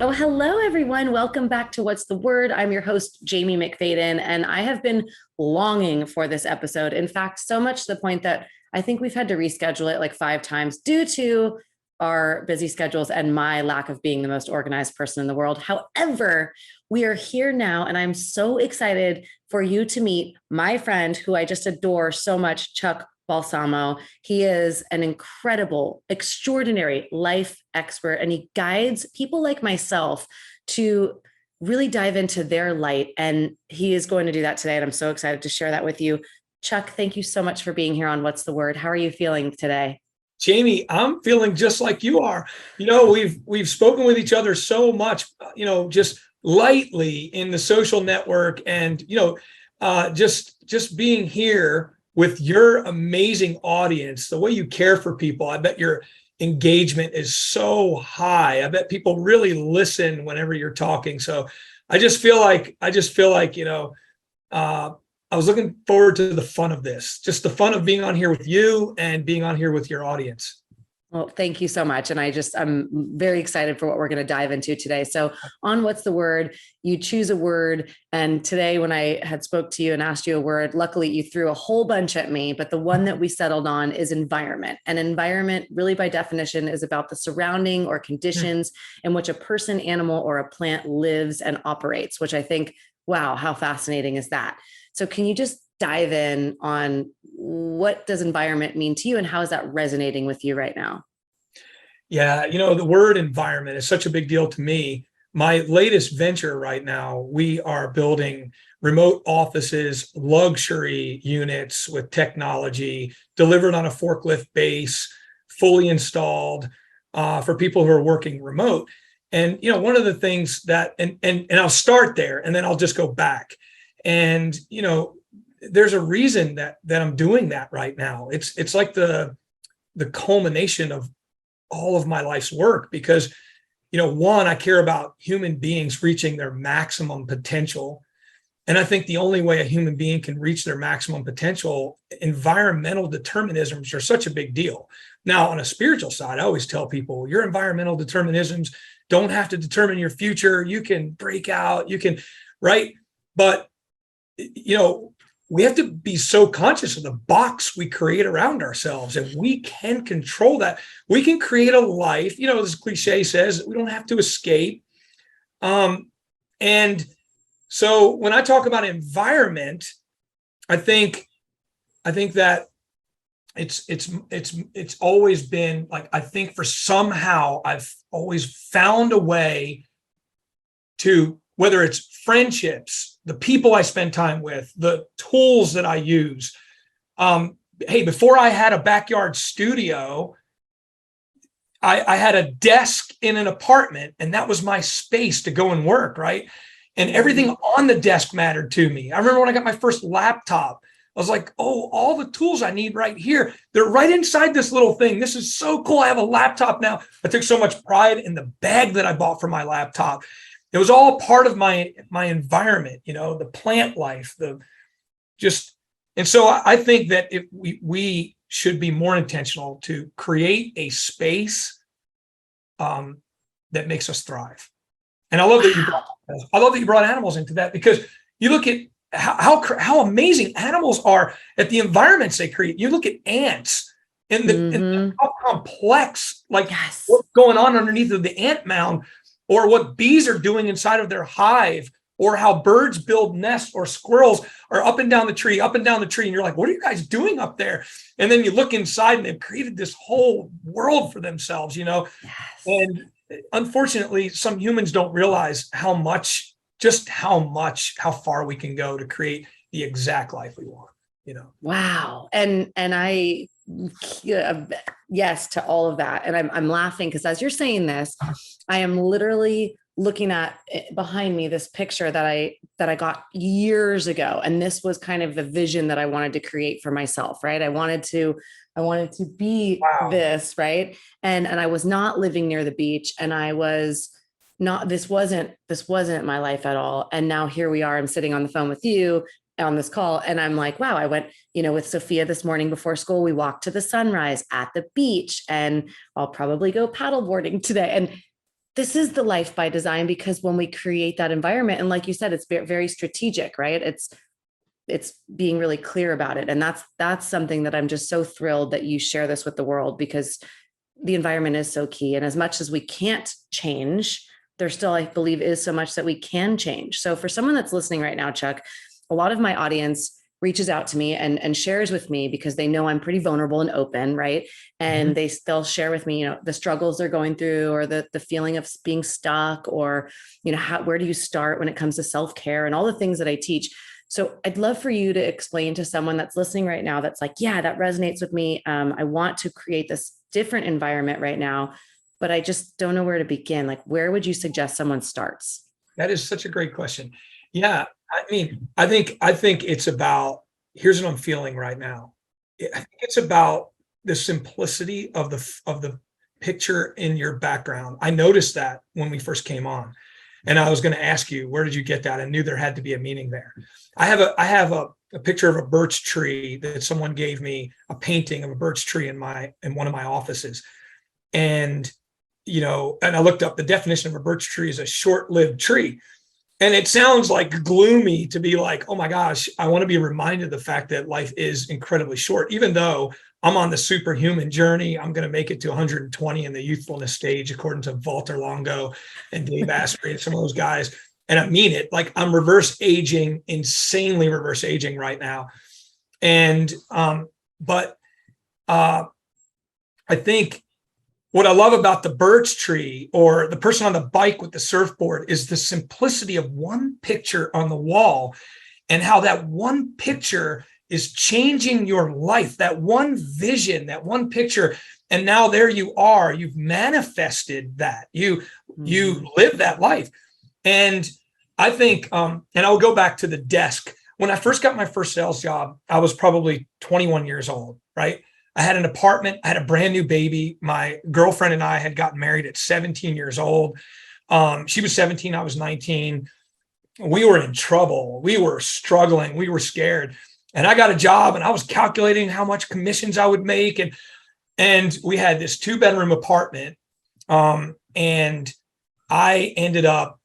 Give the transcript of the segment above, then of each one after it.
Oh, hello, everyone. Welcome back to What's the Word? I'm your host, Jaime McFaden, and I have been longing for this episode. In fact, so much to the point that I think we've had to reschedule it like 5 times due to our busy schedules and my lack of being the most organized person in the world. However, we are here now, and I'm so excited for you to meet my friend who I just adore so much, Chuck Balsamo. He is an incredible, extraordinary life expert, and he guides people like myself to really dive into their light. And he is going to do that today. And I'm so excited to share that with you. Chuck, thank you so much for being here on What's the Word? How are you feeling today? Jamie, I'm feeling just like you are. We've spoken with each other so much, just lightly in the social network, and just being here with your amazing audience, the way you care for people. I bet your engagement is so high. I bet people really listen whenever you're talking. So I just feel like uh, I was looking forward to the fun of this, just the fun of being on here with you and being on here with your audience. Well, thank you so much. And I'm very excited for what we're going to dive into today. So on What's the Word, you choose a word. And today when I had spoke to you and asked you a word, luckily you threw a whole bunch at me, but the one that we settled on is environment. And environment really by definition is about the surrounding or conditions in which a person, animal, or a plant lives and operates, which I think, wow, how fascinating is that? So can you just dive in on what does environment mean to you and how is that resonating with you right now? Yeah, the word environment is such a big deal to me. My latest venture right now, we are building remote offices, luxury units with technology delivered on a forklift base, fully installed for people who are working remote. And one of the things that, and I'll start there, and then I'll just go back. And there's a reason that I'm doing that right now. It's like the culmination of all of my life's work because one, I care about human beings reaching their maximum potential. And I think the only way a human being can reach their maximum potential, environmental determinisms are such a big deal. Now, on a spiritual side, I always tell people your environmental determinisms don't have to determine your future. You can break out, you can, right? But we have to be so conscious of the box we create around ourselves, and we can control that. We can create a life, as cliche says, we don't have to escape. And so when I talk about environment, I think that it's always been like, I think for somehow I've always found a way to, whether it's friendships, the people I spend time with, the tools that I use. Hey, before I had a backyard studio, I had a desk in an apartment, and that was my space to go and work, right? And everything on the desk mattered to me. I remember when I got my first laptop, I was like, oh, all the tools I need right here, they're right inside this little thing. This is so cool. I have a laptop now. I took so much pride in the bag that I bought for my laptop. It was all part of my environment, the plant life, the just. And so I think that if we should be more intentional to create a space that makes us thrive. And I love that you brought animals into that, because you look at how amazing animals are at the environments they create. You look at ants and how complex, like Yes. what's going on underneath of the ant mound, or what bees are doing inside of their hive, or how birds build nests, or squirrels are up and down the tree, up and down the tree. And you're like, what are you guys doing up there? And then you look inside and they've created this whole world for themselves, Yes. And unfortunately, some humans don't realize how far we can go to create the exact life we want. Wow. And I yeah, yes to all of that. And I'm laughing because as you're saying this, I am literally looking at behind me this picture that I got years ago. And this was kind of the vision that I wanted to create for myself, right? I wanted to be Wow. this, right? And I was not living near the beach, and I was not, this wasn't my life at all. And now here we are. I'm sitting on the phone with you on this call, and I'm like, wow, I went, with Sophia this morning before school. We walked to the sunrise at the beach, and I'll probably go paddleboarding today. And this is the life by design, because when we create that environment, and like you said, it's very strategic, right? It's being really clear about it. And that's something that I'm just so thrilled that you share this with the world, because the environment is so key. And as much as we can't change, there still, I believe, is so much that we can change. So for someone that's listening right now, Chuck, a lot of my audience reaches out to me and shares with me because they know I'm pretty vulnerable and open, right? And they'll share with me, the struggles they're going through, or the feeling of being stuck, or, where do you start when it comes to self-care and all the things that I teach. So I'd love for you to explain to someone that's listening right now, that's like, yeah, that resonates with me. I want to create this different environment right now, but I just don't know where to begin. Like, where would you suggest someone starts? That is such a great question. Yeah. I mean, I think it's about, here's what I'm feeling right now. I think it's about the simplicity of the picture in your background. I noticed that when we first came on, and I was going to ask you, where did you get that? I knew there had to be a meaning there. I have a picture of a birch tree that someone gave me, a painting of a birch tree in one of my offices. And, and I looked up the definition of a birch tree is a short-lived tree. And it sounds like gloomy to be like, oh my gosh, I want to be reminded of the fact that life is incredibly short, even though I'm on the superhuman journey. I'm going to make it to 120 in the youthfulness stage, according to Walter Longo and Dave Asprey and some of those guys. And I mean it, like I'm reverse aging, insanely reverse aging right now. And, but I think what I love about the birch tree or the person on the bike with the surfboard is the simplicity of one picture on the wall, and how that one picture is changing your life, that one vision, that one picture. And now there you are, you've manifested that, you live that life. And I think, and I'll go back to the desk. When I first got my first sales job, I was probably 21 years old, right? I had an apartment. I had a brand new baby. My girlfriend and I had gotten married at 17 years old. She was 17. I was 19. We were in trouble. We were struggling. We were scared. And I got a job, and I was calculating how much commissions I would make. And we had this 2-bedroom apartment. And I ended up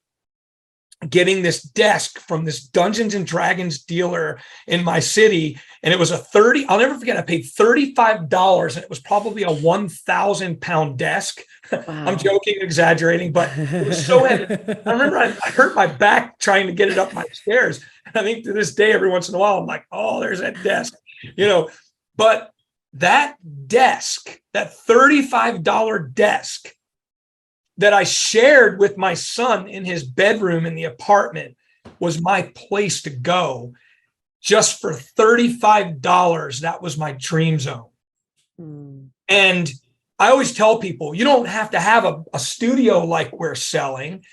getting this desk from this Dungeons and Dragons dealer in my city. And it was I'll never forget, I paid $35, and it was probably a 1,000-pound desk. Wow. I'm joking, exaggerating, but it was so heavy. I remember I hurt my back trying to get it up my stairs. And I think to this day, every once in a while, I'm like, oh, there's that desk, but that desk, that $35 desk that I shared with my son in his bedroom in the apartment was my place to go. Just for $35, that was my dream zone. And I always tell people, you don't have to have a studio like we're selling.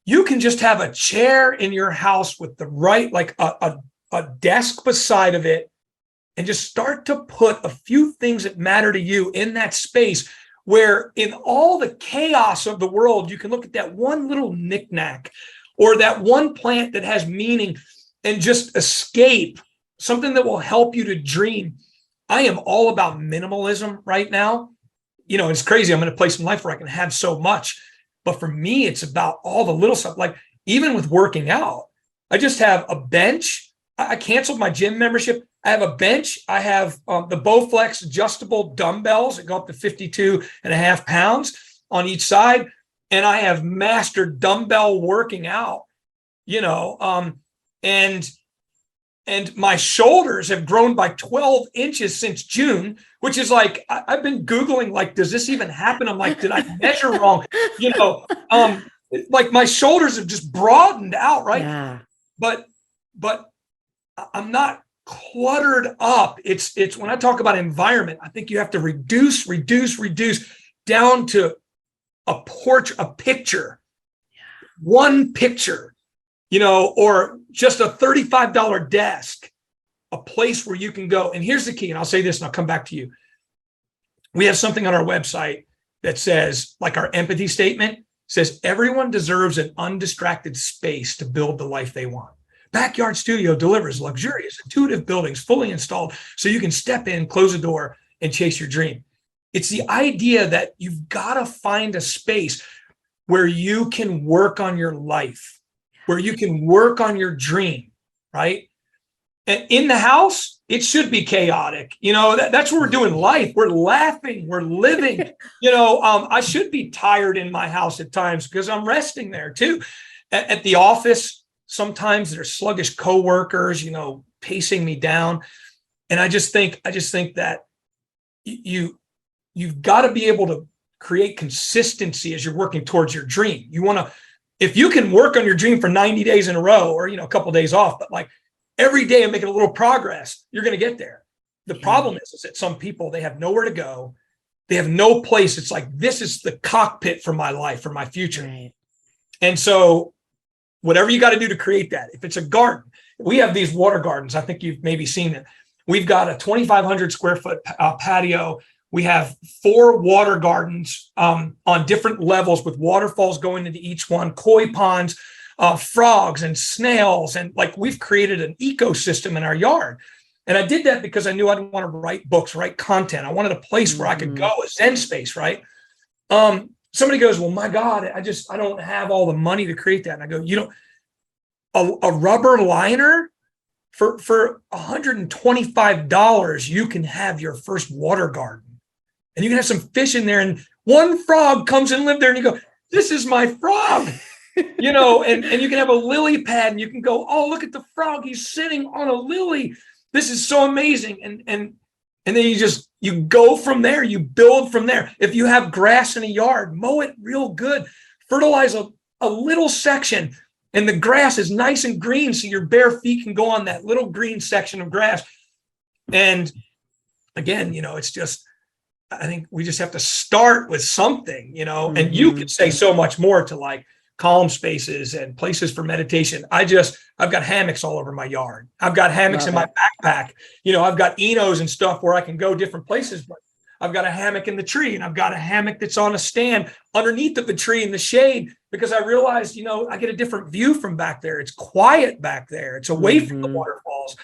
You can just have a chair in your house with the right, like a desk beside of it, and just start to put a few things that matter to you in that space, where in all the chaos of the world, you can look at that one little knickknack or that one plant that has meaning and just escape, something that will help you to dream. I am all about minimalism right now. It's crazy. I'm in a place in life where I can have so much, but for me, it's about all the little stuff. Like even with working out, I just have a bench. I canceled my gym membership. I have a bench. I have the Bowflex adjustable dumbbells that go up to 52.5 pounds on each side. And I have mastered dumbbell working out, and my shoulders have grown by 12 inches since June, which is like, I've been Googling, like, does this even happen? I'm like, did I measure wrong? Like my shoulders have just broadened out, right? Yeah. But I'm not cluttered up. It's when I talk about environment, I think you have to reduce down to a picture, one picture, or just a $35 desk, a place where you can go. And here's the key, and I'll say this and I'll come back to you. We have something on our website that says, like our empathy statement says, everyone deserves an undistracted space to build the life they want. Backyard Studio delivers luxurious, intuitive buildings fully installed so you can step in, close the door, and chase your dream. It's the idea that you've got to find a space. where you can work on your life, where you can work on your dream, right? And in the house, it should be chaotic. That's where we're doing life. We're laughing, we're living. I should be tired in my house at times because I'm resting there too. At the office, sometimes there's sluggish coworkers, pacing me down. And I just think that you've got to be able to create consistency as you're working towards your dream. If you can work on your dream for 90 days in a row, or a couple of days off, but like every day I'm making a little progress, you're going to get there. The problem is that some people, they have nowhere to go. They have no place. It's like, this is the cockpit for my life, for my future. Right. And so whatever you got to do to create that, if it's a garden, we have these water gardens. I think you've maybe seen it. We've got a 2,500 square foot patio. We have 4 water gardens on different levels with waterfalls going into each one, koi ponds, frogs and snails. And like, we've created an ecosystem in our yard. And I did that because I knew I'd want to write books, write content. I wanted a place where I could go, a Zen space, right? Somebody goes, well, my God, I don't have all the money to create that. And I go, a rubber liner for $125, you can have your first water garden. And you can have some fish in there, and one frog comes and lives there, and you go, this is my frog, and you can have a lily pad, and you can go, oh, look at the frog. He's sitting on a lily. This is so amazing. And then you go from there, you build from there. If you have grass in a yard, mow it real good, fertilize a little section, and the grass is nice and green, so your bare feet can go on that little green section of grass. And again, it's just, I think we just have to start with something, and you can say so much more to like calm spaces and places for meditation. I've got hammocks all over my yard. I've got hammocks in my backpack. I've got Enos and stuff where I can go different places, but I've got a hammock in the tree, and I've got a hammock that's on a stand underneath of the tree in the shade, because I realized, I get a different view from back there. It's quiet back there. It's away from the waterfalls.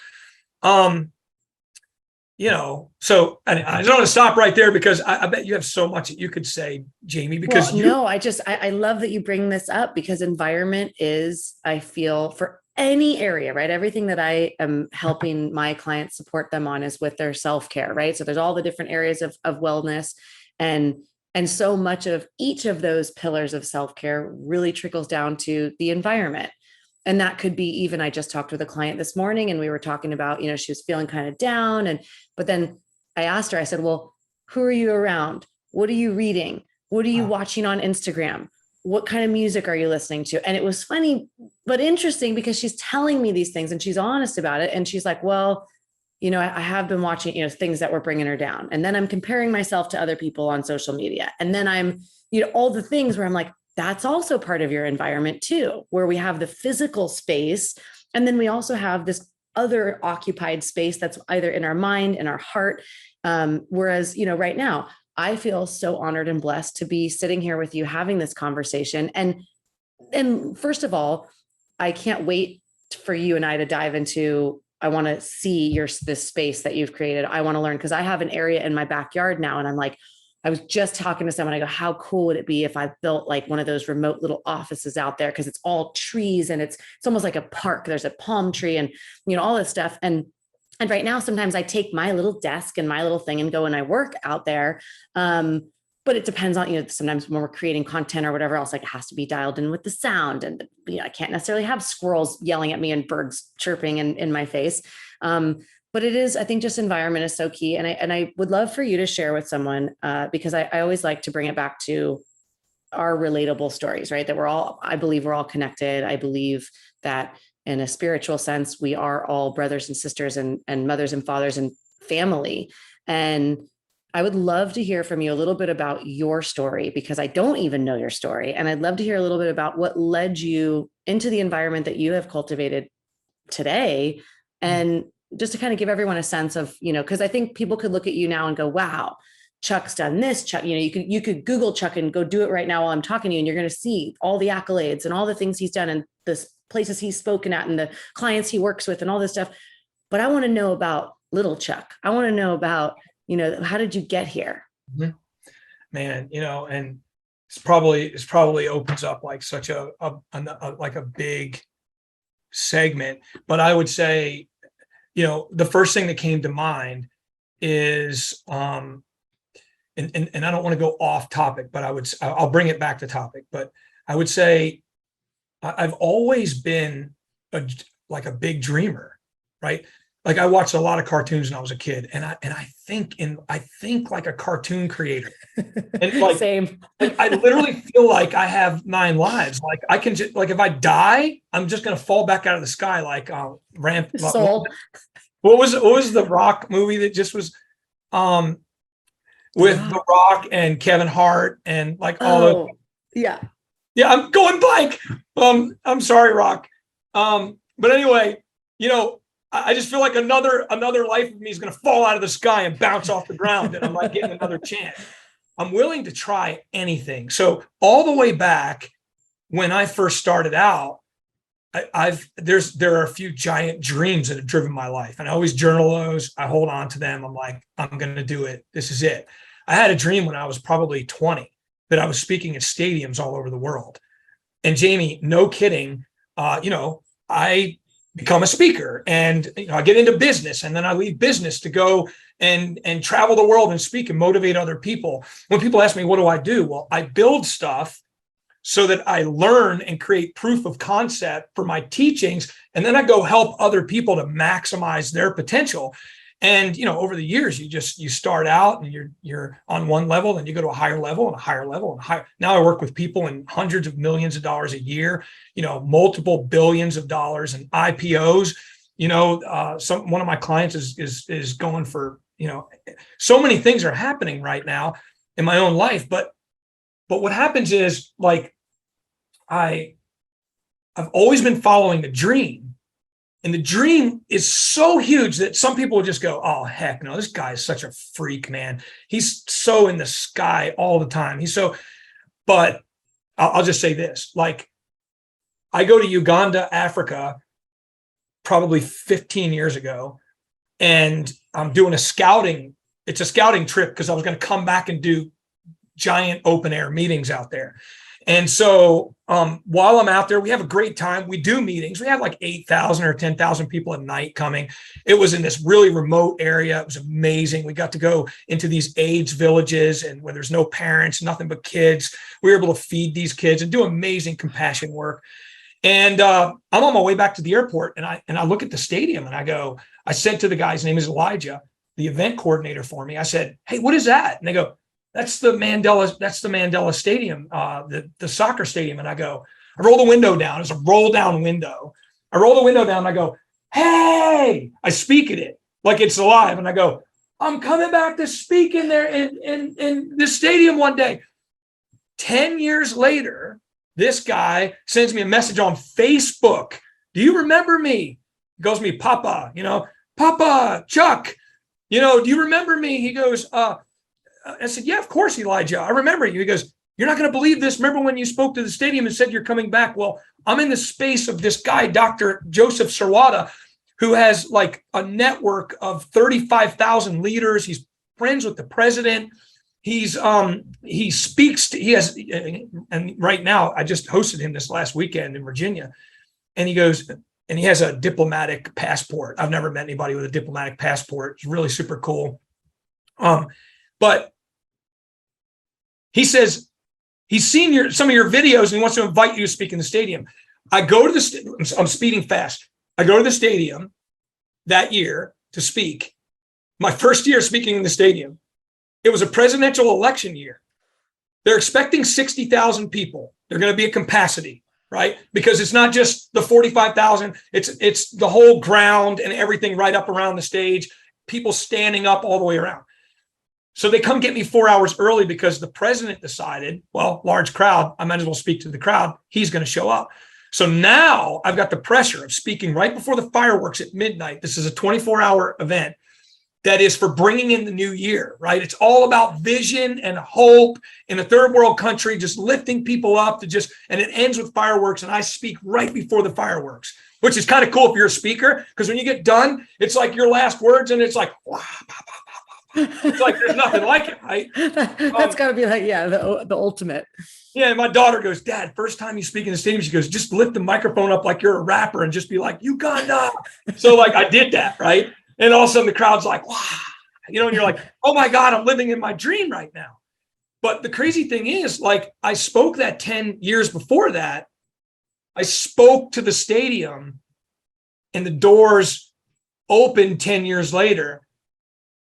So I just want to stop right there, because I bet you have so much that you could say, Jamie, because I love that you bring this up, because environment is, I feel, for any area, right? Everything that I am helping my clients support them on is with their self-care, right? So there's all the different areas of wellness, and so much of each of those pillars of self-care really trickles down to the environment. And that could be, even, I just talked with a client this morning, and we were talking about, she was feeling kind of down. But then I asked her, I said, well, who are you around? What are you reading? What are you watching on Instagram? What kind of music are you listening to? And it was funny, but interesting, because she's telling me these things and she's honest about it. And she's like, well, I have been watching, things that were bringing her down. And then I'm comparing myself to other people on social media. And then I'm, all the things where I'm like, that's also part of your environment too, where we have the physical space. And then we also have this other occupied space that's either in our mind, in our heart. Whereas, right now, I feel so honored and blessed to be sitting here with you having this conversation. And first of all, I can't wait for you and I to dive into, I want to see this space that you've created. I want to learn, because I have an area in my backyard now, and I'm like, I was just talking to someone. I go, how cool would it be if I built like one of those remote little offices out there? Because it's all trees, and it's almost like a park. There's a palm tree, and all this stuff. And right now, sometimes I take my little desk and my little thing and go and I work out there. But it depends on, sometimes when we're creating content or whatever else, like, it has to be dialed in with the sound, and I can't necessarily have squirrels yelling at me and birds chirping in my face. But it is, I think, just environment is so key. And I would love for you to share with someone, because I always like to bring it back to our relatable stories, right? That I believe we're all connected. I believe that in a spiritual sense, we are all brothers and sisters and mothers and fathers and family. And I would love to hear from you a little bit about your story, because I don't even know your story. And I'd love to hear a little bit about what led you into the environment that you have cultivated today. And just to kind of give everyone a sense of, because I think people could look at you now and go, wow, Chuck's done this. Chuck, you could Google Chuck and go do it right now while I'm talking to you. And you're going to see all the accolades and all the things he's done and the places he's spoken at and the clients he works with and all this stuff. But I want to know about little Chuck. I want to know about, how did you get here? Man, and it's probably opens up like such a like a big segment. But I would say, the first thing that came to mind is and I don't want to go off topic, but I'll bring it back to topic. But I would say I've always been like a big dreamer, right? Like I watched a lot of cartoons when I was a kid, and I think like a cartoon creator, and like Same. like I literally feel like I have 9 lives. Like I can just, like if I die, I'm just gonna fall back out of the sky like ramp. Soul. What was the Rock movie that just was with The Rock and Kevin Hart and like all those? Yeah. Yeah, I'm going blank. I'm sorry, Rock. But anyway, I just feel like another life of me is going to fall out of the sky and bounce off the ground, and I'm like getting another chance. I'm willing to try anything. So all the way back when I first started out, there are a few giant dreams that have driven my life, and I always journal those. I hold on to them. I'm like, I'm going to do it. This is it. I had a dream when I was probably 20 that I was speaking at stadiums all over the world. And Jamie, no kidding, I become a speaker, and I get into business, and then I leave business to go and travel the world and speak and motivate other people. When people ask me, what do I do? Well, I build stuff so that I learn and create proof of concept for my teachings. And then I go help other people to maximize their potential. And, over the years, you start out and you're on one level, then you go to a higher level and a higher level and higher. Now I work with people in hundreds of millions of dollars a year, multiple billions of dollars in IPOs. One of my clients is going for, so many things are happening right now in my own life. But what happens is, like, I've always been following a dream. And the dream is so huge that some people will just go, oh, heck no, this guy is such a freak, man. He's so in the sky all the time. But I'll just say this, like, I go to Uganda, Africa, probably 15 years ago, and I'm doing it's a scouting trip because I was going to come back and do giant open air meetings out there. And so while I'm out there, we have a great time. We do meetings. We had like 8,000 or 10,000 people a night coming. It was in this really remote area. It was amazing. We got to go into these AIDS villages, and where there's no parents, nothing but kids. We were able to feed these kids and do amazing compassion work. And I'm on my way back to the airport, and I look at the stadium, and I said to the guy, his name is Elijah, the event coordinator for me. I said, hey, what is that? And they go, that's the Mandela Stadium, the soccer stadium. And I roll the window down. It's a roll down window. I roll the window down and I go, hey, I speak at it like it's alive. And I go, I'm coming back to speak in there in this stadium one day. 10 years later, this guy sends me a message on Facebook. Do you remember me? He goes to me, Papa, Papa, Chuck, do you remember me? He goes, I said, yeah, of course, Elijah. I remember you. He goes, you're not going to believe this. Remember when you spoke to the stadium and said you're coming back? Well, I'm in the space of this guy, Dr. Joseph Sarwada, who has like a network of 35,000 leaders. He's friends with the president. He speaks and right now, I just hosted him this last weekend in Virginia. And he goes, and he has a diplomatic passport. I've never met anybody with a diplomatic passport. It's really super cool. But he says he's seen some of your videos and he wants to invite you to speak in the stadium. I go to I'm speeding fast. I go to the stadium that year to speak. My first year speaking in the stadium. It was a presidential election year. They're expecting 60,000 people. They're going to be a capacity, right? Because it's not just the 45,000. It's the whole ground and everything right up around the stage. People standing up all the way around. So they come get me 4 hours early because the president decided, well, large crowd, I might as well speak to the crowd. He's going to show up. So now I've got the pressure of speaking right before the fireworks at midnight. This is a 24-hour event that is for bringing in the new year, right? It's all about vision and hope in a third world country, just lifting people up and it ends with fireworks. And I speak right before the fireworks, which is kind of cool if you're a speaker, because when you get done, it's like your last words and it's like, wah, bah, bah, bah, bah. It's like there's nothing like it, right? That's got to be like, yeah, the ultimate. Yeah, my daughter goes, Dad, first time you speak in the stadium, she goes, just lift the microphone up like you're a rapper and just be like, Uganda. So like I did that, right? And all of a sudden the crowd's like, wow, and you're like, oh my God, I'm living in my dream right now. But the crazy thing is, like, I spoke that 10 years before that. I spoke to the stadium and the doors opened 10 years later.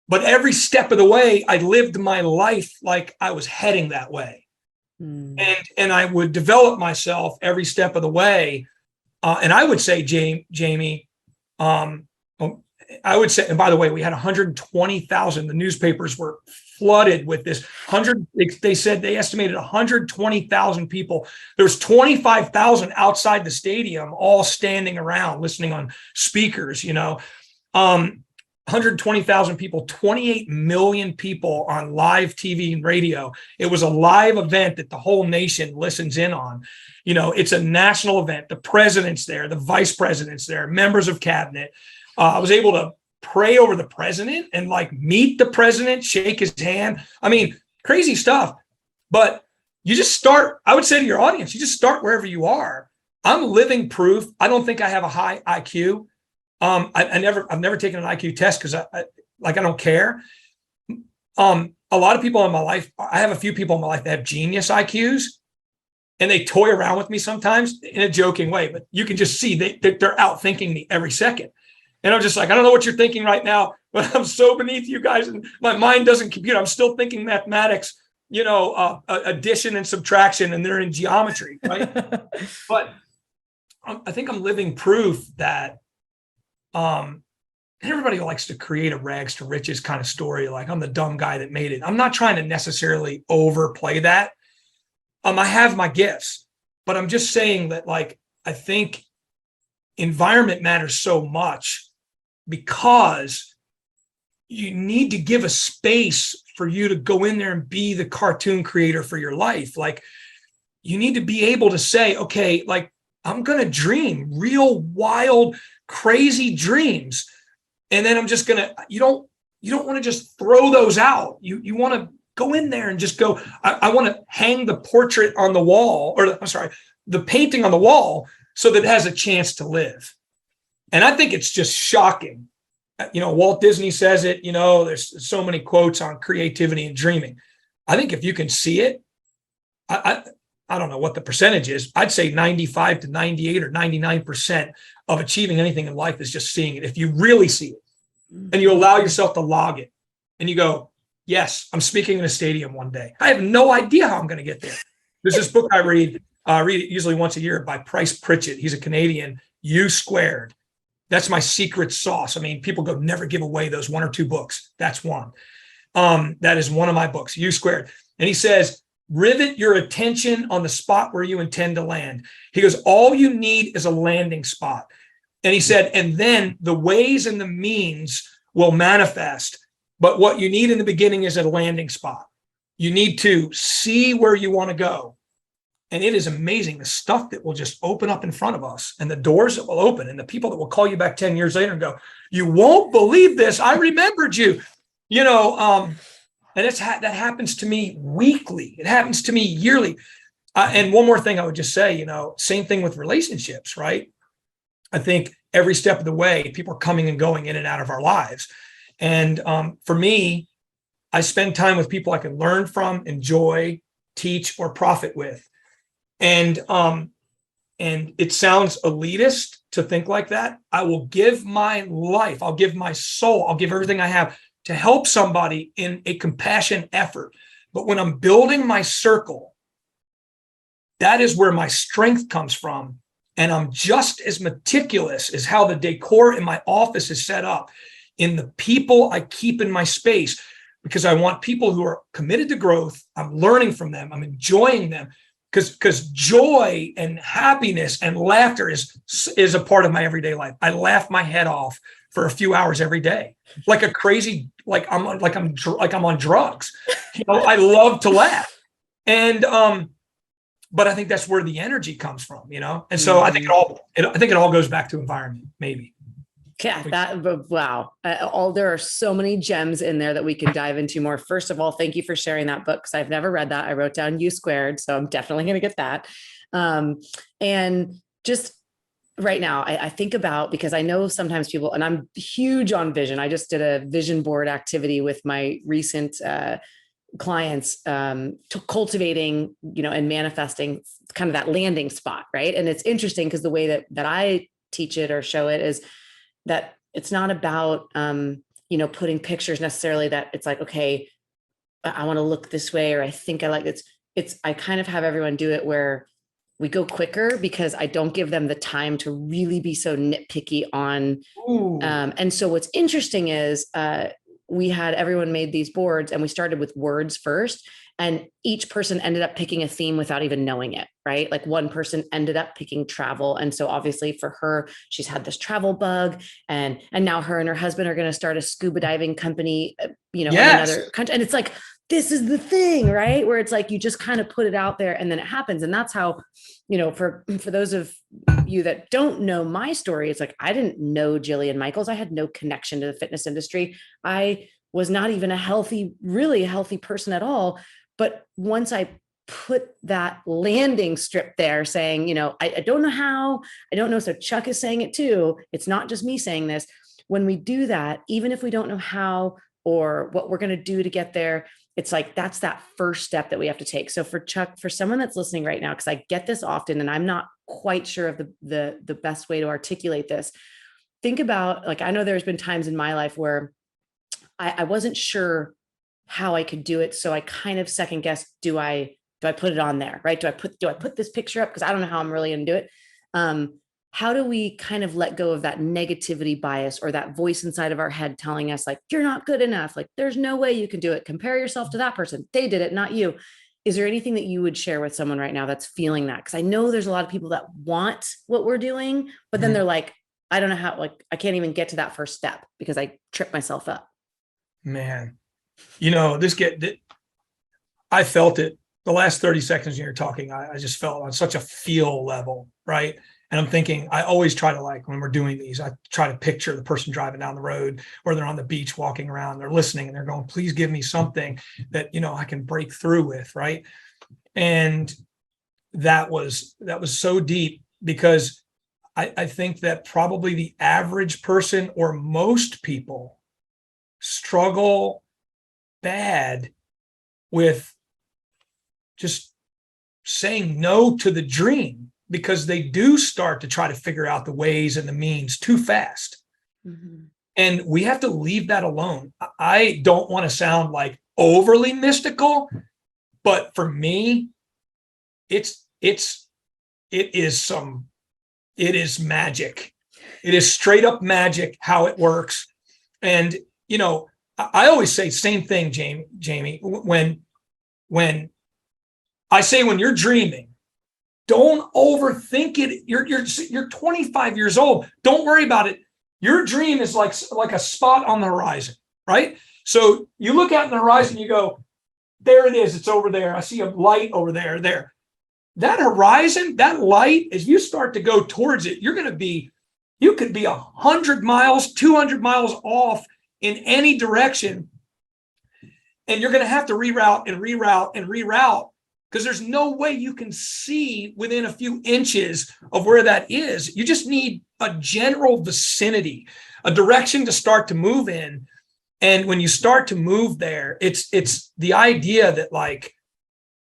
But every step of the way, I lived my life like I was heading that way. And I would develop myself every step of the way. And I would say, Jamie, I would say, and by the way, we had 120,000. The newspapers were flooded with this 100. They said they estimated 120,000 people. There was 25,000 outside the stadium, all standing around listening on speakers. 120,000 people, 28 million people on live TV and radio. It was a live event that the whole nation listens in on. It's a national event. The president's there, the vice president's there, members of cabinet. I was able to pray over the president and like meet the president, shake his hand. I mean, crazy stuff. But you just start, I would say to your audience, you just start wherever you are. I'm living proof. I don't think I have a high IQ. I've never taken an IQ test because I don't care. A lot of people in my life, I have a few people in my life that have genius IQs, and they toy around with me sometimes in a joking way, but you can just see they're out thinking me every second. And I'm just like, I don't know what you're thinking right now, but I'm so beneath you guys, and my mind doesn't compute. I'm still thinking mathematics, addition and subtraction, and they're in geometry, right? But I think I'm living proof that everybody likes to create a rags to riches kind of story. Like I'm the dumb guy that made it. I'm not trying to necessarily overplay that. I have my gifts, but I'm just saying that, like, I think environment matters so much because you need to give a space for you to go in there and be the cartoon creator for your life. Like you need to be able to say, okay, like I'm going to dream real wild, crazy dreams. And then I'm just going to, you don't want to just throw those out. You want to go in there and just go, I want to hang the portrait on the wall, or I'm sorry, the painting on the wall so that it has a chance to live. And I think it's just shocking. Walt Disney says it, there's so many quotes on creativity and dreaming. I think if you can see it, I don't know what the percentage is. I'd say 95 to 98 or 99% of achieving anything in life is just seeing it. If you really see it and you allow yourself to log it and you go, yes, I'm speaking in a stadium one day. I have no idea how I'm going to get there. There's this book I read it usually once a year by Bryce Pritchett. He's a Canadian, U Squared. That's my secret sauce. I mean, people go, never give away those 1 or 2 books. That's one. That is one of my books, U Squared. And he says, rivet your attention on the spot where you intend to land. He goes, all you need is a landing spot. And he said, and then the ways and the means will manifest. But what you need in the beginning is a landing spot. You need to see where you want to go. And it is amazing the stuff that will just open up in front of us and the doors that will open and the people that will call you back 10 years later and go, you won't believe this. I remembered you, and that happens to me weekly. It happens to me yearly. And one more thing I would just say, same thing with relationships, right? I think every step of the way, people are coming and going in and out of our lives. And for me, I spend time with people I can learn from, enjoy, teach, or profit with. And it sounds elitist to think like that. I will give my life, I'll give my soul, I'll give everything I have to help somebody in a compassion effort. But when I'm building my circle, that is where my strength comes from. And I'm just as meticulous as how the decor in my office is set up, in the people I keep in my space, because I want people who are committed to growth. I'm learning from them. I'm enjoying them. Because joy and happiness and laughter is a part of my everyday life. I laugh my head off for a few hours every day, like a crazy, like I'm on drugs. I love to laugh, and but I think that's where the energy comes from, And so I think it all goes back to environment, maybe. Yeah, wow. There are so many gems in there that we can dive into more. First of all, thank you for sharing that book because I've never read that. I wrote down U squared, so I'm definitely going to get that. And just right now, I think about, because I know sometimes people, and I'm huge on vision. I just did a vision board activity with my recent clients, to cultivating, and manifesting kind of that landing spot, right? And it's interesting because the way that I teach it or show it is that it's not about, putting pictures necessarily that it's like, okay, I want to look this way, or I think I like I kind of have everyone do it where we go quicker because I don't give them the time to really be so nitpicky on. And so what's interesting is, we had everyone made these boards and we started with words first, and each person ended up picking a theme without even knowing it, right? Like one person ended up picking travel. And so obviously for her, she's had this travel bug, and now her and her husband are going to start a scuba diving company, in another country. And it's like, this is the thing, right? Where it's like, you just kind of put it out there and then it happens. And that's how, for those of you that don't know my story, it's like, I didn't know Jillian Michaels. I had no connection to the fitness industry. I was not even really healthy person at all. But once I put that landing strip there saying, I don't know how, I don't know. So Chuck is saying it too. It's not just me saying this. When we do that, even if we don't know how or what we're going to do to get there, it's like, that's that first step that we have to take. So for Chuck, for someone that's listening right now, because I get this often and I'm not quite sure of the best way to articulate this. Think about, like, I know there's been times in my life where I wasn't sure how I could do it. So I kind of second guessed, do I put it on there, right? Do I put this picture up? Because I don't know how I'm really going to do it. How do we kind of let go of that negativity bias or that voice inside of our head telling us like, you're not good enough. Like, there's no way you can do it. Compare yourself to that person. They did it, not you. Is there anything that you would share with someone right now that's feeling that? Because I know there's a lot of people that want what we're doing, but then they're like, I don't know how, like, I can't even get to that first step because I trip myself up. Man, I felt it the last 30 seconds you're talking. I just felt on such a feel level, right? And I'm thinking, I always try to, like, when we're doing these, I try to picture the person driving down the road or they're on the beach walking around, they're listening and they're going, please give me something that, I can break through with. Right. And that was so deep because I think that probably the average person or most people struggle bad with just saying no to the dream because they do start to try to figure out the ways and the means too fast. Mm-hmm. And we have to leave that alone. I don't want to sound like overly mystical, but for me, it is magic. It is straight up magic how it works. And, I always say same thing, Jamie, when I say, when you're dreaming, don't overthink it. You're 25 years old. Don't worry about it. Your dream is like a spot on the horizon, right? So you look out on the horizon, you go, there it is. It's over there. I see a light over there. There. That horizon, that light, as you start to go towards it, you could be 100 miles, 200 miles off in any direction. And you're going to have to reroute because there's no way you can see within a few inches of where that is. You just need a general vicinity, a direction to start to move in. And when you start to move there, it's the idea that, like,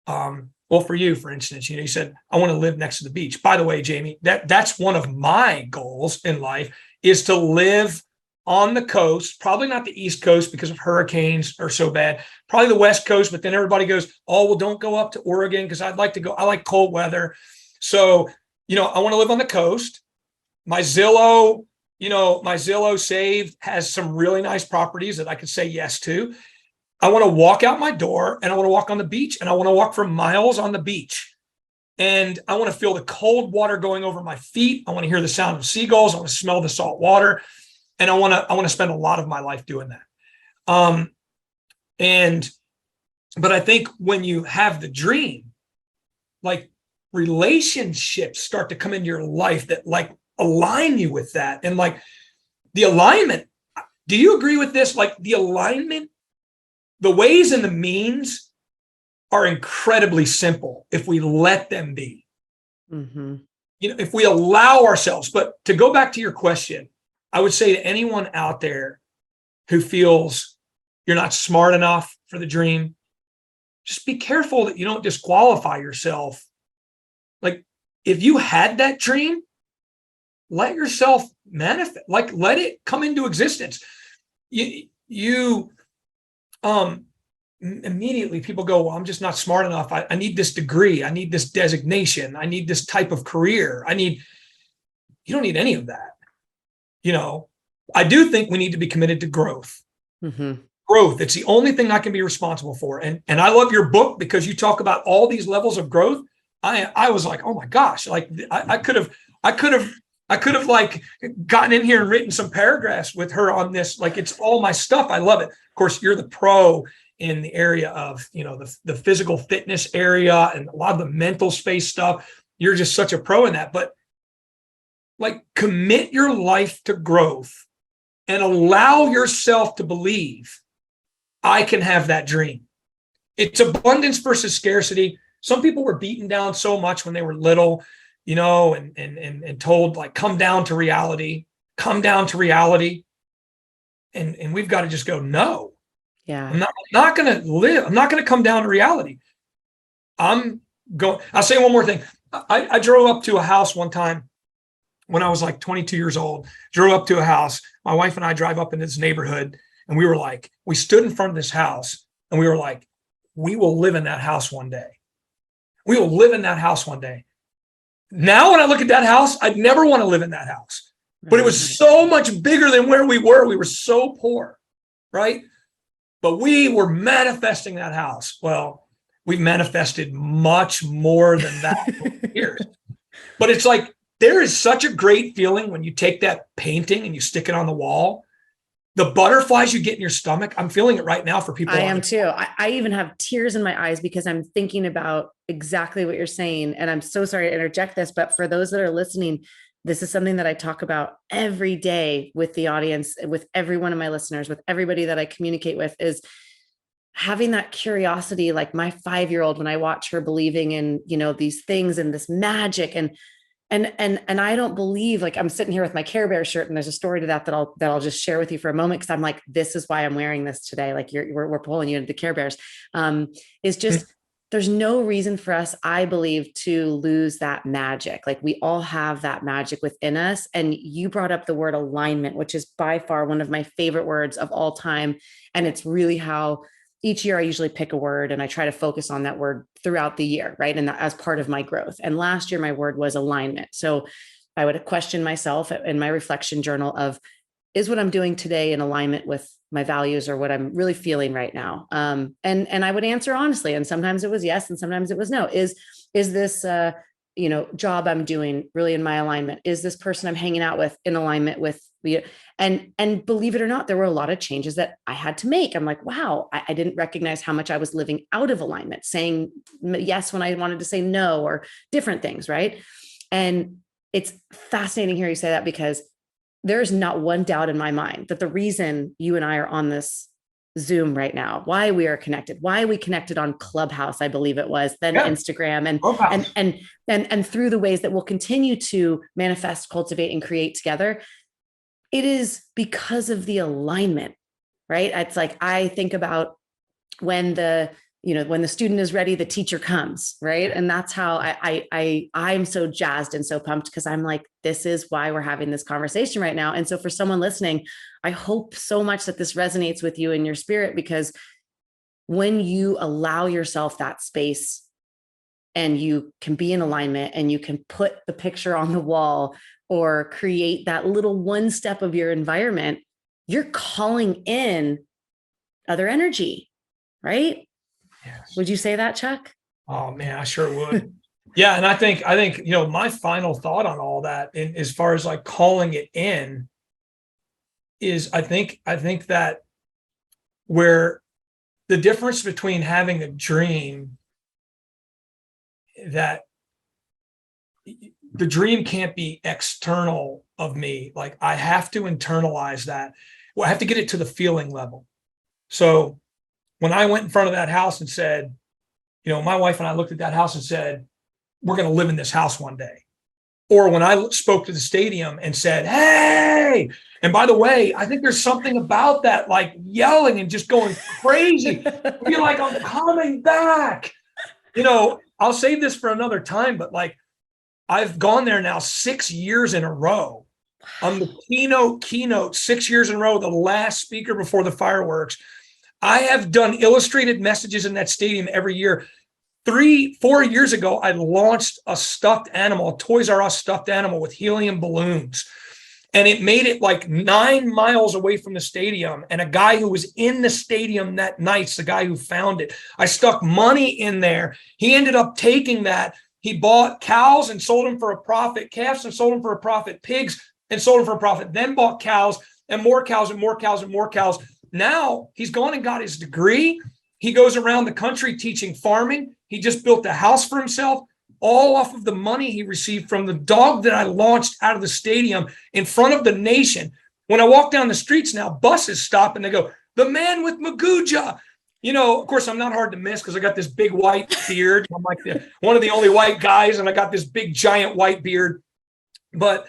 well, for you, for instance, you said, I want to live next to the beach. By the way, Jamie, that's one of my goals in life, is to live on the coast, probably not the East Coast because of hurricanes are so bad, probably the West Coast. But then everybody goes, oh, well, don't go up to Oregon because I'd like to go. I like cold weather. So, I want to live on the coast. My Zillow saved has some really nice properties that I could say yes to. I want to walk out my door and I want to walk on the beach and I want to walk for miles on the beach. And I want to feel the cold water going over my feet. I want to hear the sound of seagulls. I want to smell the salt water. And I want to spend a lot of my life doing that. But I think when you have the dream, like, relationships start to come into your life that, like, align you with that. And, like, the alignment, do you agree with this? Like the alignment, the ways and the means are incredibly simple if we let them be. Mm-hmm. If we allow ourselves. But to go back to your question, I would say to anyone out there who feels you're not smart enough for the dream, just be careful that you don't disqualify yourself. Like if you had that dream, let yourself manifest, like let it come into existence. You immediately people go, well, I'm just not smart enough. I need this degree. I need this designation. I need this type of career. You don't need any of that. I do think we need to be committed to growth. Mm-hmm. Growth. It's the only thing I can be responsible for. And I love your book because you talk about all these levels of growth. I was like, oh my gosh, like I could have like gotten in here and written some paragraphs with her on this. Like it's all my stuff. I love it. Of course, you're the pro in the area of, the physical fitness area and a lot of the mental space stuff. You're just such a pro in that. But like commit your life to growth and allow yourself to believe I can have that dream. It's abundance versus scarcity. Some people were beaten down so much when they were little, and told like, come down to reality. And we've got to just go, no. Yeah. I'm not going to live. I'm not going to come down to reality. I'll say one more thing. I drove up to a house one time when I was like 22 years old, drove up to a house. My wife and I drive up in this neighborhood and we stood in front of this house and we were like, we will live in that house one day. We will live in that house one day. Now, when I look at that house, I'd never want to live in that house, but it was so much bigger than where we were. We were so poor, right? But we were manifesting that house. Well, we've manifested much more than that over years. But it's like, there is such a great feeling when you take that painting and you stick it on the wall. The butterflies you get in your stomach, I'm feeling it right now for people. I am too. I even have tears in my eyes because I'm thinking about exactly what you're saying. And I'm so sorry to interject this, but for those that are listening, this is something that I talk about every day with the audience, with every one of my listeners, with everybody that I communicate with, is having that curiosity. Like my 5-year-old, when I watch her believing in, these things and this magic and I don't believe, like I'm sitting here with my Care Bear shirt and there's a story to that I'll just share with you for a moment. Cause I'm like, this is why I'm wearing this today. Like we're pulling you into the Care Bears. Is just, there's no reason for us, I believe, to lose that magic. Like we all have that magic within us. And you brought up the word alignment, which is by far one of my favorite words of all time. And it's really how each year I usually pick a word and I try to focus on that word throughout the year, right? And as part of my growth. And last year, my word was alignment. So I would question myself in my reflection journal of, is what I'm doing today in alignment with my values or what I'm really feeling right now? And I would answer honestly. And sometimes it was yes. And sometimes it was no. Is this, job I'm doing really in my alignment? Is this person I'm hanging out with in alignment with the, and believe it or not, there were a lot of changes that I had to make. I'm like, wow, I didn't recognize how much I was living out of alignment, saying yes when I wanted to say no, or different things. Right. And it's fascinating to hear you say that, because there's not one doubt in my mind that the reason you and I are on this Zoom right now, why we are connected, why we connected on Clubhouse, I believe it was, then Instagram, and through the ways that we'll continue to manifest, cultivate, and create together. It is because of the alignment, right? It's like, I think about when the student is ready, the teacher comes, right? And that's how I'm so jazzed and so pumped, because I'm like, this is why we're having this conversation right now. And so for someone listening, I hope so much that this resonates with you in your spirit, because when you allow yourself that space and you can be in alignment and you can put the picture on the wall or create that little one step of your environment, you're calling in other energy, right? Yes. Would you say that, Chuck? Oh man, I sure would. Yeah. And I think, my final thought on all that, as far as like calling it in, is I think that where the difference between having a dream that the dream can't be external of me. Like I have to internalize that. Well, I have to get it to the feeling level. So when I went in front of that house and said, my wife and I looked at that house and said, we're going to live in this house one day. Or when I spoke to the stadium and said, hey, and by the way, I think there's something about that, like yelling and just going crazy. I feel like I'm coming back. I'll save this for another time, but like I've gone there now 6 years in a row. I'm the keynote 6 years in a row, the last speaker before the fireworks. I have done illustrated messages in that stadium every year. 3-4 years ago, I launched a stuffed animal, a Toys R Us stuffed animal with helium balloons. And it made it like 9 miles away from the stadium. And a guy who was in the stadium that night's the guy who found it. I stuck money in there. He ended up taking that. He bought cows and sold them for a profit, calves and sold them for a profit, pigs and sold them for a profit, then bought cows and more cows and more cows and more cows. Now he's gone and got his degree. He goes around the country teaching farming. He just built a house for himself, all off of the money he received from the dog that I launched out of the stadium in front of the nation. When I walk down the streets now, buses stop and they go, the man with Maguja. Of course, I'm not hard to miss because I got this big white beard. I'm like one of the only white guys, and I got this big giant white beard. But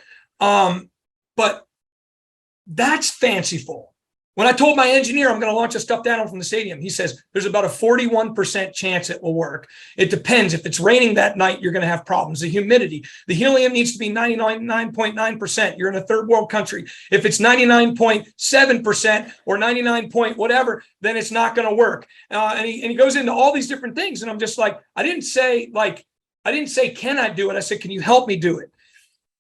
that's fanciful. When I told my engineer I'm going to launch a stuffed animal from the stadium, he says there's about a 41% chance it will work. It depends. If it's raining that night, you're going to have problems. The humidity, the helium needs to be 99.9%. You're in a third world country. If it's 99.7% or 99 point whatever, then it's not going to work. And he goes into all these different things. And I'm just like, I didn't say, can I do it? I said, can you help me do it?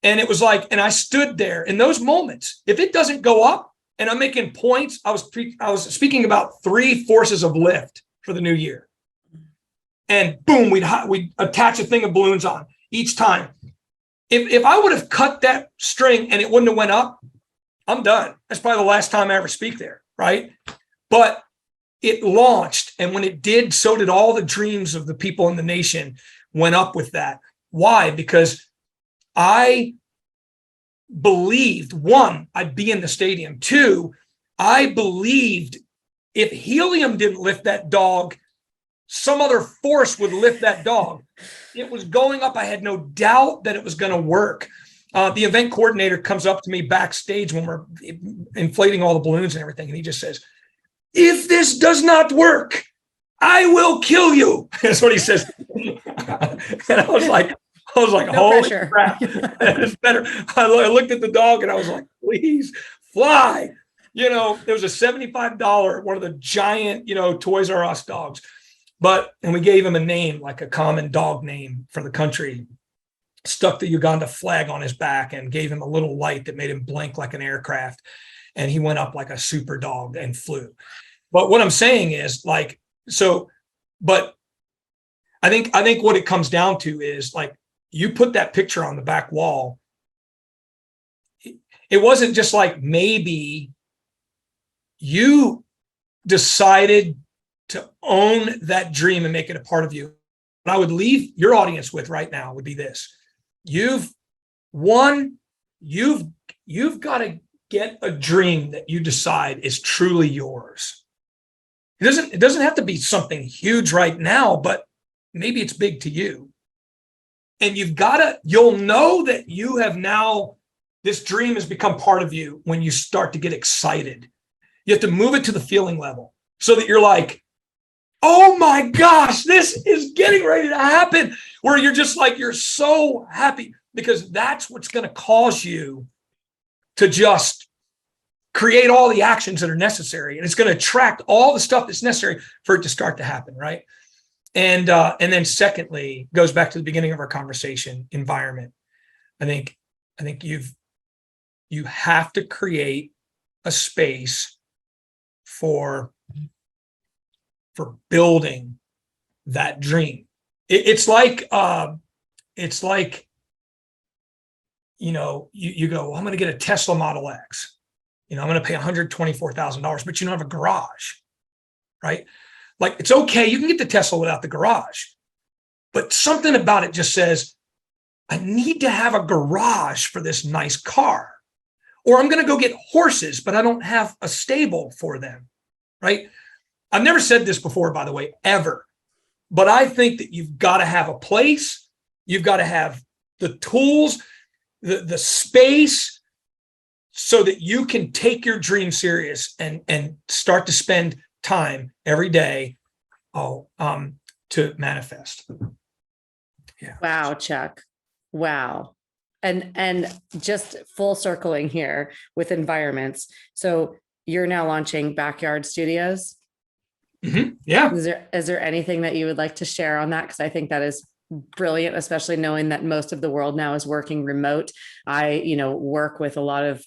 And it was like, and I stood there in those moments. If it doesn't go up, and I'm making points. I was speaking about 3 forces of lift for the new year. And boom, we'd attach a thing of balloons on each time. If I would have cut that string and it wouldn't have went up, I'm done. That's probably the last time I ever speak there, right? But it launched. And when it did, so did all the dreams of the people in the nation went up with that. Why? Because I believed, 1, I'd be in the stadium. 2, I believed if helium didn't lift that dog, some other force would lift that dog. It was going up. I had no doubt that it was going to work. The event coordinator comes up to me backstage when we're inflating all the balloons and everything. And he just says, if this does not work, I will kill you. That's what he says. And I was like, no holy pressure. Crap. It's better. I looked at the dog and I was like, please fly. There was a $75, one of the giant, Toys R Us dogs. And we gave him a name, like a common dog name for the country, stuck the Uganda flag on his back and gave him a little light that made him blink like an aircraft. And he went up like a super dog and flew. But what I'm saying is but I think what it comes down to is like, you put that picture on the back wall. It wasn't just like maybe you decided to own that dream and make it a part of you. What I would leave your audience with right now would be this. You've got to get a dream that you decide is truly yours. It doesn't have to be something huge right now, but maybe it's big to you. And you'll know that you have now, this dream has become part of you when you start to get excited. You have to move it to the feeling level so that you're like, oh my gosh, this is getting ready to happen. Where you're just like, you're so happy because that's what's going to cause you to just create all the actions that are necessary. And it's going to attract all the stuff that's necessary for it to start to happen, right? And then secondly, goes back to the beginning of our conversation, environment. I think you have to create a space for building that dream. It's like you go, well, I'm going to get a Tesla Model X. I'm going to pay $124,000, but you don't have a garage, right? Like, it's okay. You can get the Tesla without the garage, but something about it just says, I need to have a garage for this nice car, or I'm going to go get horses, but I don't have a stable for them, right? I've never said this before, by the way, ever, but I think that you've got to have a place. You've got to have the tools, the space, so that you can take your dream serious and start to spend time every day to manifest. Yeah. Wow, Chuck. Wow. And just full circling here with environments. So you're now launching backyard studios. Mm-hmm. Yeah. Is there anything that you would like to share on that? Because I think that is brilliant, especially knowing that most of the world now is working remote. I, work with a lot of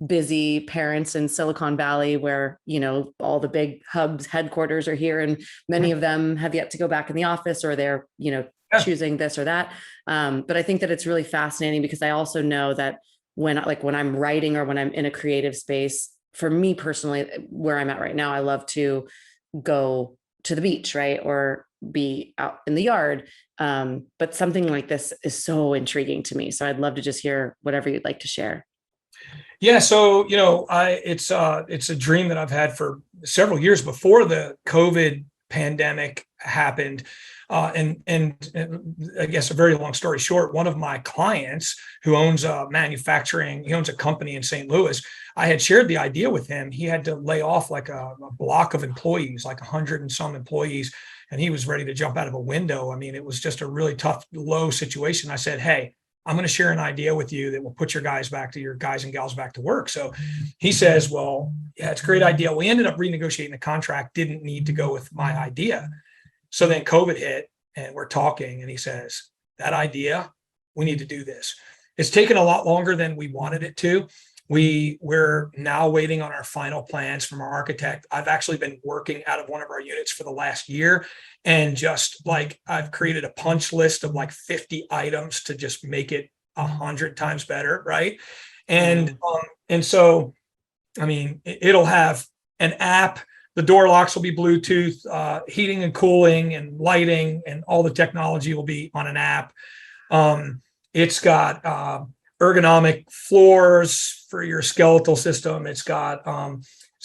busy parents in Silicon Valley where, all the big hubs, headquarters are here, and many of them have yet to go back in the office, or they're, choosing this or that. But I think that it's really fascinating because I also know that when I'm writing or when I'm in a creative space, for me personally, where I'm at right now, I love to go to the beach, right? Or be out in the yard. But something like this is so intriguing to me. So I'd love to just hear whatever you'd like to share. Yeah. So, it's a dream that I've had for several years before the COVID pandemic happened. And I guess a very long story short, one of my clients who owns he owns a company in St. Louis. I had shared the idea with him. He had to lay off like a block of employees, like 100 and some employees, and he was ready to jump out of a window. I mean, it was just a really tough, low situation. I said, hey, I'm going to share an idea with you that will put your guys and gals back to work. So he says, well, yeah, it's a great idea. We ended up renegotiating the contract, didn't need to go with my idea. So then COVID hit and we're talking, and he says, that idea, we need to do this. It's taken a lot longer than we wanted it to. We're now waiting on our final plans from our architect. I've actually been working out of one of our units for the last year, and just like I've created a punch list of like 50 items to just make it 100 times better, right? And so, I mean, it'll have an app. The door locks will be Bluetooth, heating and cooling and lighting, and all the technology will be on an app. It's got ergonomic floors for your skeletal system. It's got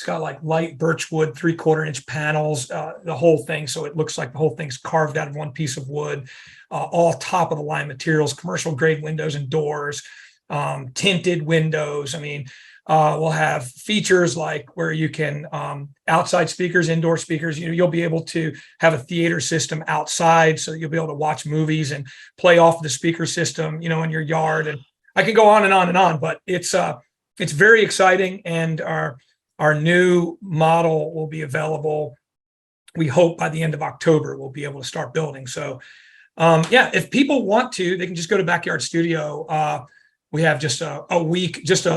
like light birchwood 3/4-inch panels, the whole thing. So it looks like the whole thing's carved out of one piece of wood, all top of the line materials, commercial grade windows and doors, tinted windows. I mean, we'll have features like where you can outside speakers, indoor speakers. You'll be able to have a theater system outside, so you'll be able to watch movies and play off the speaker system, in your yard. And I can go on and on and on, but it's very exciting. And our new model will be available. We hope by the end of October we'll be able to start building. So, if people want to, they can just go to Backyard Studio. We have just a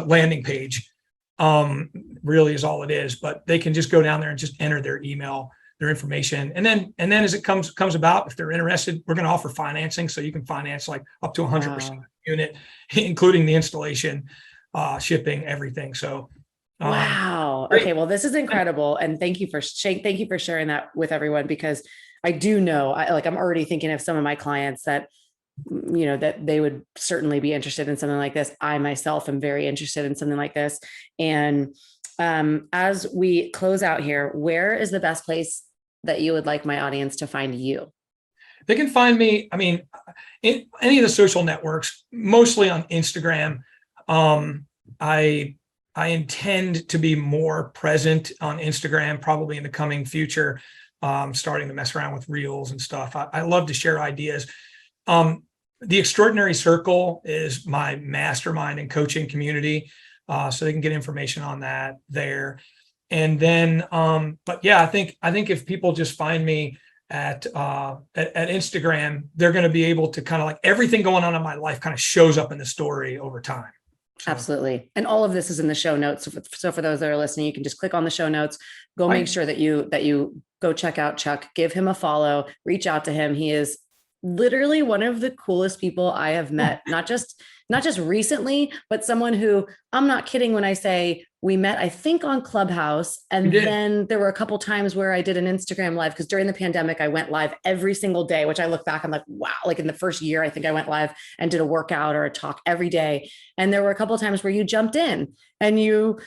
landing page, really is all it is, but they can just go down there and just enter their email, their information. And then as it comes about, if they're interested, we're going to offer financing. So you can finance like up to 100% unit, including the installation, shipping, everything. So, wow. Okay. Well, this is incredible. And thank you for sharing that with everyone, because I do know, I'm already thinking of some of my clients that that they would certainly be interested in something like this. I myself am very interested in something like this. And as we close out here, where is the best place that you would like my audience to find you? They can find me, in any of the social networks, mostly on Instagram. I intend to be more present on Instagram, probably in the coming future, starting to mess around with reels and stuff. I love to share ideas. The Extraordinary Circle is my mastermind and coaching community. So they can get information on that there. And then, but yeah, I think if people just find me at Instagram, they're going to be able to kind of like everything going on in my life kind of shows up in the story over time. So. Absolutely. And all of this is in the show notes. So for those that are listening, you can just click on the show notes, go make sure that you go check out Chuck, give him a follow, reach out to him. He is literally one of the coolest people I have met, not just recently, but someone who, I'm not kidding when I say we met, I think, on Clubhouse. You And did. then there were a couple times where I did an Instagram live because during the pandemic, I went live every single day, which I look back, I'm like, wow, like in the first year, I think I went live and did a workout or a talk every day. And there were a couple of times where you jumped in and you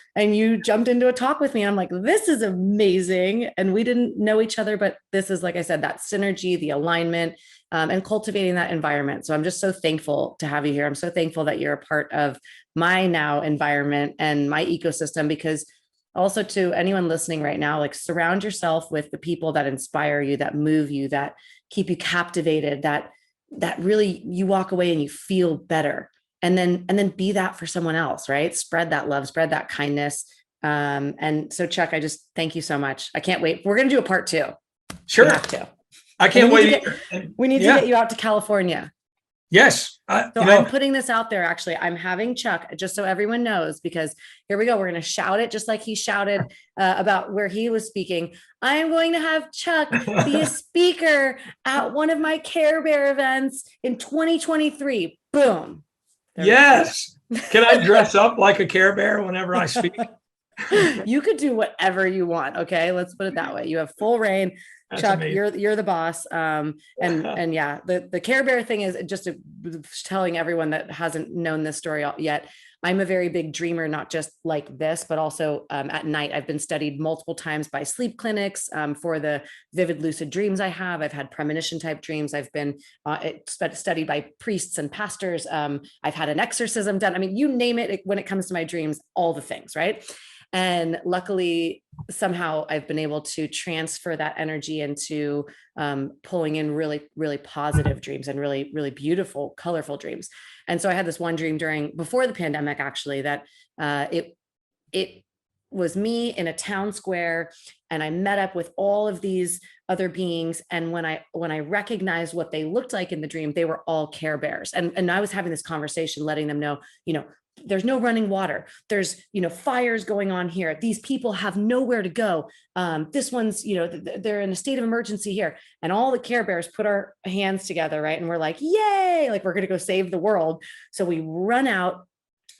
jumped into a talk with me. I'm like, this is amazing. And we didn't know each other, but this is, like I said, that synergy, the alignment, and cultivating that environment. So I'm just so thankful to have you here. I'm so thankful that you're a part of my now environment and my ecosystem, because also to anyone listening right now, like surround yourself with the people that inspire you, that move you, that keep you captivated, that really you walk away and you feel better. And then be that for someone else, right? Spread that love, spread that kindness. And so Chuck, I just thank you so much. I can't wait. We're going to do a part 2. Sure. We have to. I And can't we need wait to either. And we need to yeah, get you out to California. yes. So I'm putting this out there. Actually, I'm having Chuck, just so everyone knows, because here we go. We're going to shout it just like he shouted about where he was speaking. I'm going to have Chuck be a speaker at one of my Care Bear events in 2023. Boom. Yes. Can I dress up like a Care Bear whenever I speak? You could do whatever you want. Okay, let's put it that way. You have full reign. That's Chuck, amazing. you're the boss. And yeah, the Care Bear thing is just telling everyone that hasn't known this story yet. I'm a very big dreamer, not just like this, but also at night. I've been studied multiple times by sleep clinics for the vivid lucid dreams I have. I've had premonition type dreams. I've been studied by priests and pastors. I've had an exorcism done. I mean, you name it, when it comes to my dreams, all the things, right? And luckily, somehow I've been able to transfer that energy into pulling in really, really positive dreams and really, really beautiful, colorful dreams. And so I had this one dream before the pandemic, actually, that it was me in a town square, and I met up with all of these other beings. And when I recognized what they looked like in the dream, they were all Care Bears. And I was having this conversation, letting them know, there's no running water. There's, fires going on here. These people have nowhere to go. This one's, they're in a state of emergency here. And all the Care Bears put our hands together, right? And we're like, yay, like we're going to go save the world. So we run out.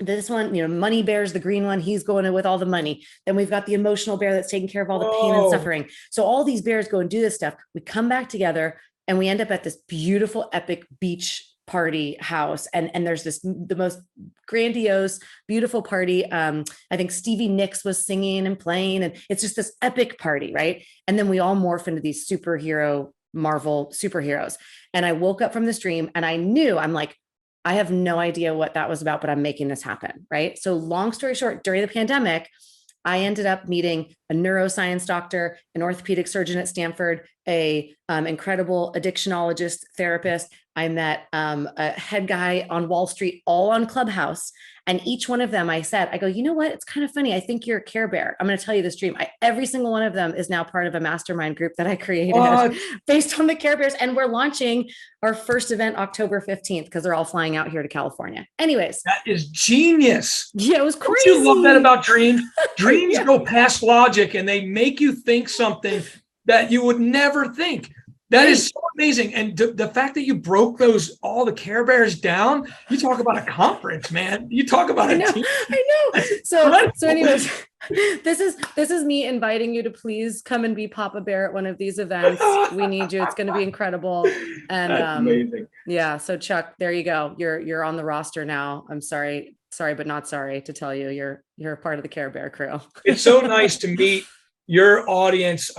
This one, Money Bear's the green one. He's going in with all the money. Then we've got the emotional bear that's taking care of all the pain and suffering. So all these bears go and do this stuff. We come back together and we end up at this beautiful, epic beach party house. And there's the most grandiose, beautiful party. I think Stevie Nicks was singing and playing, and it's just this epic party, right? And then we all morph into these Marvel superheroes. And I woke up from this dream and I'm like, I have no idea what that was about, but I'm making this happen, right? So long story short, during the pandemic, I ended up meeting a neuroscience doctor, an orthopedic surgeon at Stanford, a incredible addictionologist therapist. I met a head guy on Wall Street, all on Clubhouse. And each one of them, I go, you know what? It's kind of funny. I think you're a Care Bear. I'm going to tell you this dream. Every single one of them is now part of a mastermind group that I created based on the Care Bears. And we're launching our first event October 15th because they're all flying out here to California. Anyways. That is genius. Yeah, it was crazy. Don't you love that about dreams? Dreams go past logic and they make you think something that you would never think. That is so amazing. And the fact that you broke all the Care Bears down, you talk about a conference, man. You talk about a team. I know. So anyways, this is me inviting you to please come and be Papa Bear at one of these events. We need you. It's going to be incredible. And that's amazing. Yeah. So Chuck, there you go. You're on the roster now. I'm sorry, but not sorry to tell you you're a part of the Care Bear crew. It's so nice to meet your audience.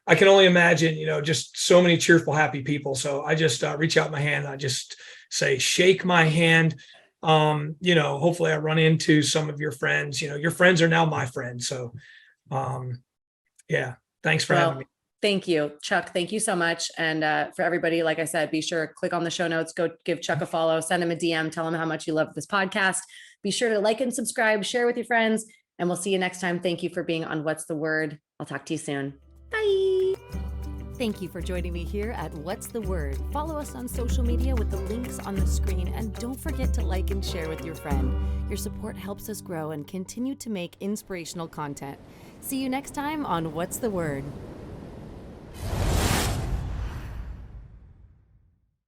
I can only imagine, just so many cheerful, happy people. So I just reach out my hand. I just say, shake my hand. Hopefully I run into some of your friends. Your friends are now my friends. So, thanks for having me. Thank you, Chuck. Thank you so much. And for everybody, like I said, be sure to click on the show notes, go give Chuck a follow, send him a DM, tell him how much you love this podcast. Be sure to like and subscribe, share with your friends, and we'll see you next time. Thank you for being on What's the Word. I'll talk to you soon. Bye. Thank you for joining me here at What's the Word. Follow us on social media with the links on the screen, and don't forget to like and share with your friend. Your support helps us grow and continue to make inspirational content. See you next time on What's the Word.